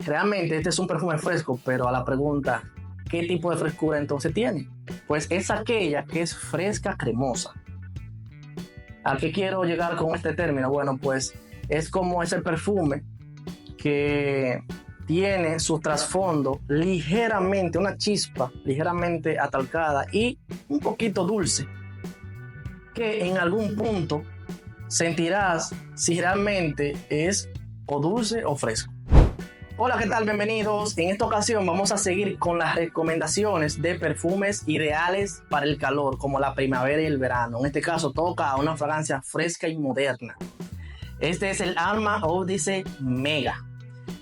Realmente este es un perfume fresco, pero a la pregunta, ¿qué tipo de frescura entonces tiene? Pues es aquella que es fresca cremosa. ¿A qué quiero llegar con este término? Bueno, pues es como ese perfume que tiene su trasfondo ligeramente, una chispa ligeramente atalcada y un poquito dulce, que en algún punto sentirás si realmente es o dulce o fresco. Hola, ¿qué tal? Bienvenidos. En esta ocasión vamos a seguir con las recomendaciones de perfumes ideales para el calor, como la primavera y el verano. En este caso toca a una fragancia fresca y moderna. Este es el Armand Odyssey Mega.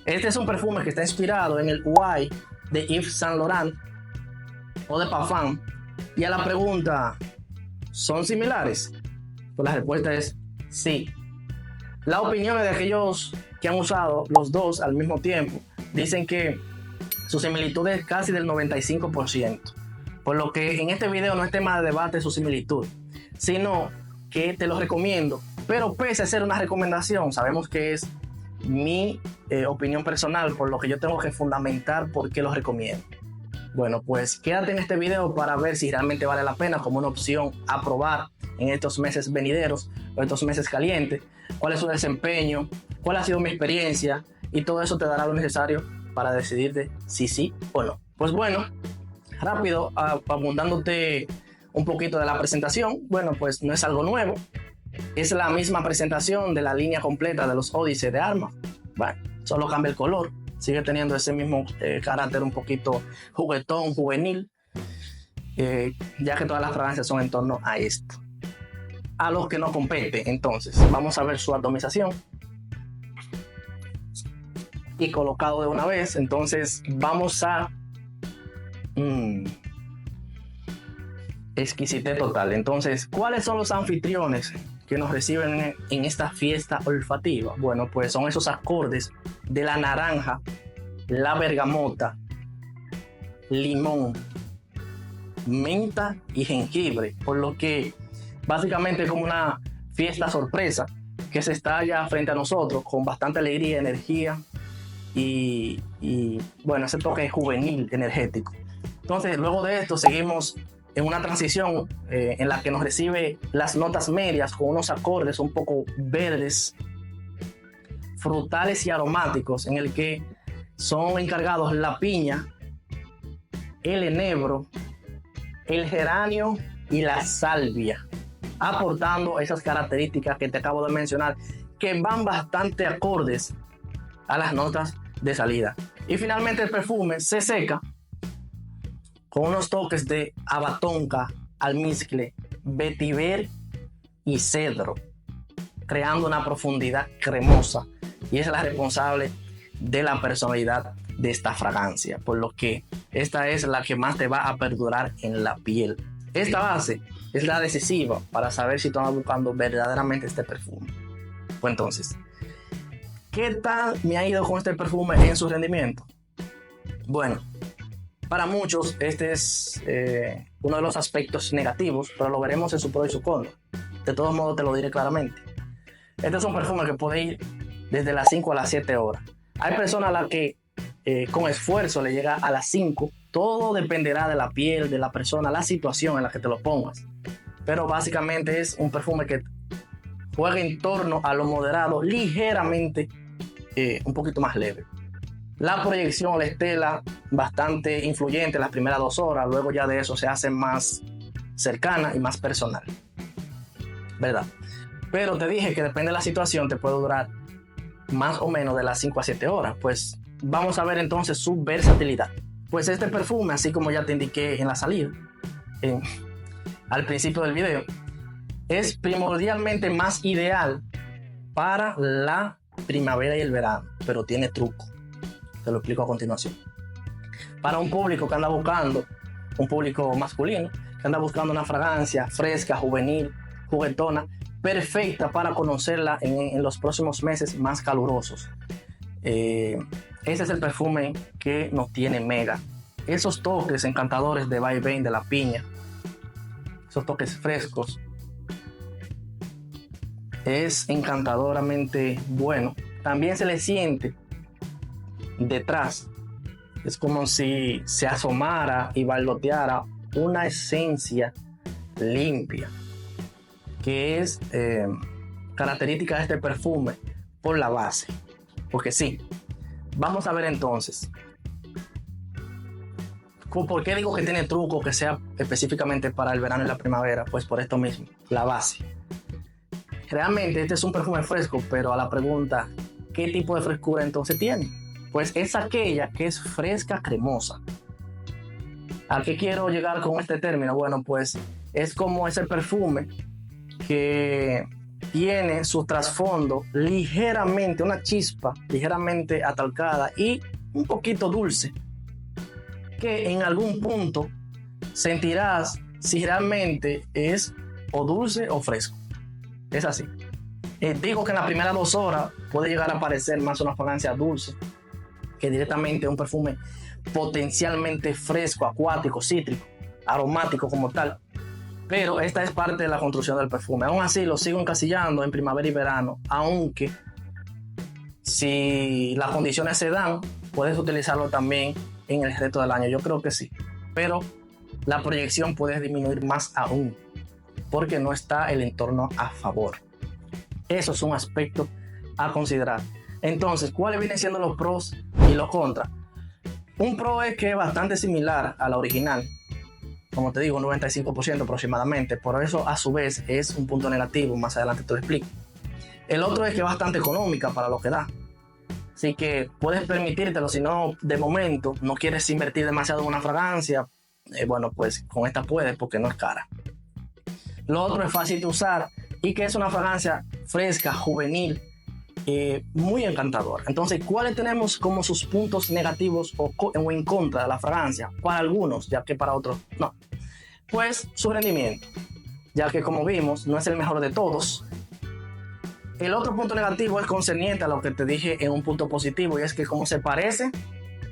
Este es un perfume que está inspirado en el Why de Yves Saint Laurent o de Parfum. Y a la pregunta, ¿son similares? Pues la respuesta es sí. Las opiniones de aquellos que han usado los dos al mismo tiempo dicen que su similitud es casi del 95%. Por lo que en este video no es tema de debate su similitud, sino que te lo recomiendo. Pero pese a ser una recomendación, sabemos que es mi opinión personal, por lo que yo tengo que fundamentar por qué los recomiendo. Bueno, pues quédate en este video para ver si realmente vale la pena como una opción a probar en estos meses venideros o estos meses calientes, cuál es su desempeño, cuál ha sido mi experiencia, y todo eso te dará lo necesario para decidirte si sí o no. Pues bueno, rápido, abundándote un poquito de la presentación. Bueno, pues no es algo nuevo, es la misma presentación de la línea completa de los Odyssey de Armand. Bueno, solo cambia el color, sigue teniendo ese mismo carácter un poquito juguetón, juvenil, ya que todas las fragancias son en torno a esto. A los que no compete, entonces, vamos a ver su atomización. Y colocado de una vez, entonces vamos a... exquisitez total. Entonces, ¿cuáles son los anfitriones que nos reciben en esta fiesta olfativa? Bueno, pues son esos acordes de la naranja, la bergamota, limón, menta y jengibre, por lo que básicamente es como una fiesta sorpresa que se estalla frente a nosotros con bastante alegría, energía y bueno, ese toque juvenil, energético. Entonces, luego de esto seguimos en una transición en la que nos recibe las notas medias con unos acordes un poco verdes, frutales y aromáticos, en el que son encargados la piña, el enebro, el geranio y la salvia, aportando esas características que te acabo de mencionar, que van bastante acordes a las notas de salida. Y finalmente el perfume se seca con unos toques de abatonca, almizcle, vetiver y cedro, creando una profundidad cremosa, y es la responsable de la personalidad de esta fragancia, por lo que esta es la que más te va a perdurar en la piel. Esta base es la decisiva para saber si estás buscando verdaderamente este perfume. Pues entonces, ¿qué tal me ha ido con este perfume en su rendimiento? Bueno, para muchos este es uno de los aspectos negativos, pero lo veremos en su pro y su contra. De todos modos te lo diré claramente. Este es un perfume que puede ir desde las 5 a las 7 horas. Hay personas a las que con esfuerzo le llega a las 5. Todo dependerá de la piel, de la persona, la situación en la que te lo pongas. Pero básicamente es un perfume que juega en torno a lo moderado, ligeramente un poquito más leve. La proyección, la estela, bastante influyente las primeras 2 horas. Luego ya de eso se hace más cercana y más personal, ¿verdad? Pero te dije que depende de la situación, te puede durar más o menos de las 5 a 7 horas. Pues vamos a ver entonces su versatilidad. Pues este perfume, así como ya te indiqué en la salida, al principio del video, es primordialmente más ideal para la primavera y el verano, pero tiene truco. Te lo explico a continuación. Para un público que anda buscando, un público masculino, que anda buscando una fragancia fresca, juvenil, juguetona, perfecta para conocerla en los próximos meses más calurosos. Ese es el perfume que nos tiene Mega. Esos toques encantadores de vaivén de la piña, esos toques frescos, es encantadoramente bueno. También se le siente detrás. Es como si se asomara y balloteara una esencia limpia, que es característica de este perfume por la base. Porque sí, vamos a ver entonces. ¿Por qué digo que tiene truco que sea específicamente para el verano y la primavera? Pues por esto mismo, la base. Realmente este es un perfume fresco, pero a la pregunta, ¿qué tipo de frescura entonces tiene? Pues es aquella que es fresca, cremosa. ¿A qué quiero llegar con este término? Bueno, pues es como ese perfume que tiene su trasfondo ligeramente, una chispa ligeramente atalcada y un poquito dulce, que en algún punto sentirás si realmente es o dulce o fresco. Es así. Digo que en las primeras 2 horas puede llegar a parecer más una fragancia dulce que directamente un perfume potencialmente fresco, acuático, cítrico, aromático como tal. Pero esta es parte de la construcción del perfume. Aún así lo sigo encasillando en primavera y verano, aunque si las condiciones se dan, puedes utilizarlo también en el resto del año. Yo creo que sí, pero la proyección puede disminuir más aún porque no está el entorno a favor. Eso es un aspecto a considerar. Entonces, ¿cuáles vienen siendo los pros y los contras? Un pro es que es bastante similar a la original, como te digo, un 95% aproximadamente. Por eso, a su vez, es un punto negativo. Más adelante te lo explico. El otro es que es bastante económica para lo que da. Así que puedes permitírtelo. Si no, de momento, no quieres invertir demasiado en una fragancia, bueno, pues con esta puedes porque no es cara. Lo otro es fácil de usar y que es una fragancia fresca, juvenil, muy encantadora. Entonces, ¿cuáles tenemos como sus puntos negativos o en contra de la fragancia? Para algunos, ya que para otros no. Pues su rendimiento, ya que como vimos, no es el mejor de todos. El otro punto negativo es concerniente a lo que te dije en un punto positivo, y es que como se parece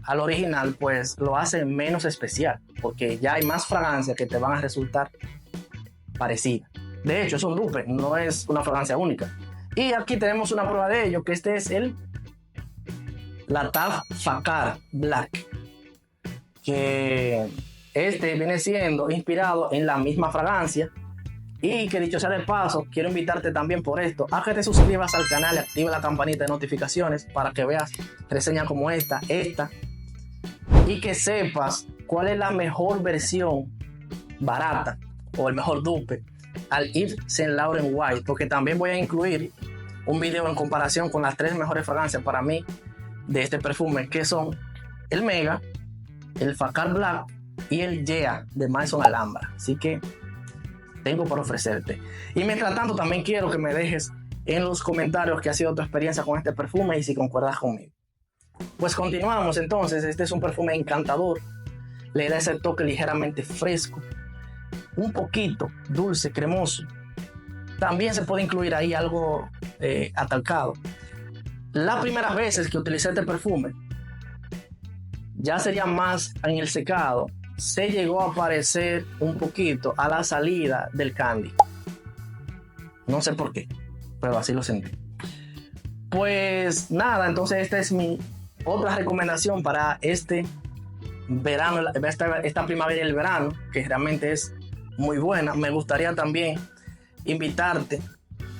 al original, pues lo hace menos especial, porque ya hay más fragancias que te van a resultar parecidas. De hecho, es un dupe, no es una fragancia única. Y aquí tenemos una prueba de ello, que este es la Tav Fakar Black, que este viene siendo inspirado en la misma fragancia. Y que dicho sea de paso, quiero invitarte también por esto a que te suscribas al canal y active la campanita de notificaciones para que veas reseñas como esta, y que sepas cuál es la mejor versión barata o el mejor dupe al Yves Saint Laurent White, porque también voy a incluir un video en comparación con las 3 mejores fragancias para mí de este perfume, que son el Mega, el Fakar Black y el Yeah de Maison Alhambra. Así que tengo para ofrecerte. Y mientras tanto, también quiero que me dejes en los comentarios qué ha sido tu experiencia con este perfume y si concuerdas conmigo. Pues continuamos entonces. Este es un perfume encantador, le da ese toque ligeramente fresco, un poquito dulce, cremoso. También se puede incluir ahí algo atalcado. Las primeras veces que utilicé este perfume, ya sería más en el secado, se llegó a parecer un poquito a la salida del Candy. No sé por qué, pero así lo sentí. Pues nada, entonces esta es mi otra recomendación para este verano, esta primavera y el verano, que realmente es muy buena. Me gustaría también invitarte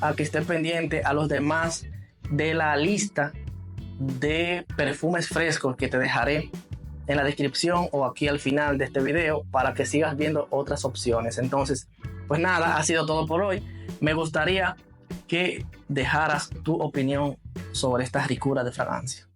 a que estés pendiente a los demás de la lista de perfumes frescos que te dejaré en la descripción o aquí al final de este video para que sigas viendo otras opciones. Entonces, pues nada, ha sido todo por hoy. Me gustaría que dejaras tu opinión sobre esta ricura de fragancia.